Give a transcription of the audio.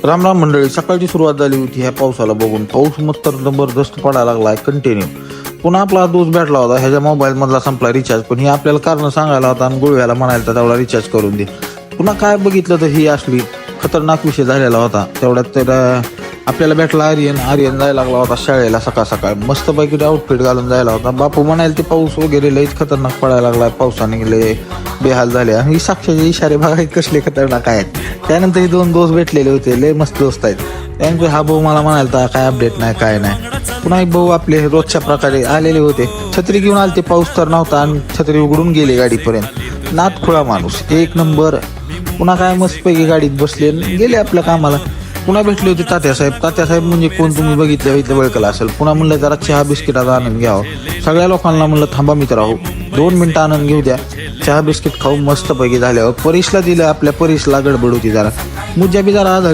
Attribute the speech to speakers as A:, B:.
A: राम राम मंडळी, सकाळची सुरुवात झाली होती ह्या पावसाला बघून. पाऊस मस्त जबरदस्त पडायला लागलाय कंटिन्यू. पुन्हा आपला दोष भेटला होता, ह्याच्या मोबाईल मधला संपला रिचार्ज, पण ही आपल्याला कारण सांगायला होता आणि गुळव्याला म्हणायला तेवढा रिचार्ज करून दे. पुन्हा काय बघितलं तर ही असली खतरनाक विषय झालेला होता. तेवढ्यात तर आपल्याला भेटला आर्यन जायला लागला होता शाळेला सकाळ सकाळ. मस्तपैकी आउटफिट घालून जायला होता. बापू म्हणायला ते पाऊस वगैरे लईच खतरनाक पडायला लागलाय, पावसाने लय बेहाल झाले. आणि ही साक्षाचे इशारे बघा कसले खतरनाक आहेत. त्यानंतर हे दोन दोस्त भेटलेले होते, लय मस्त दोस्त आहेत. त्यानंतर हा भाऊ मला म्हणायला काय अपडेट नाही काय नाही. पुन्हा एक भाऊ आपले रोजच्या प्रकारे आलेले होते, छत्री घेऊन आले. ते पाऊस तर नव्हता आणि छत्री उघडून गेले गाडीपर्यंत. नादखुळा माणूस एक नंबर. पुन्हा काय मस्तपैकी गाडीत बसले गेले आपल्या कामाला. पुन्हा भेटले होते तात्यासाहेब म्हणजे कोण तुम्ही बघितलं बळकला असेल. पुन्हा म्हणलं जरा चहा बिस्किटाचा आनंद घ्यावा. सगळ्या लोकांना म्हणलं थांबा मित्र राहू, 2 मिनिटं आनंद घेऊ द्या. चहा बिस्किट खाऊ मस्तपैकी झाल्यावर परीसला दिलं. आपल्या परीसला गडबड होती जरा, मुज्जा बी जरा आजारी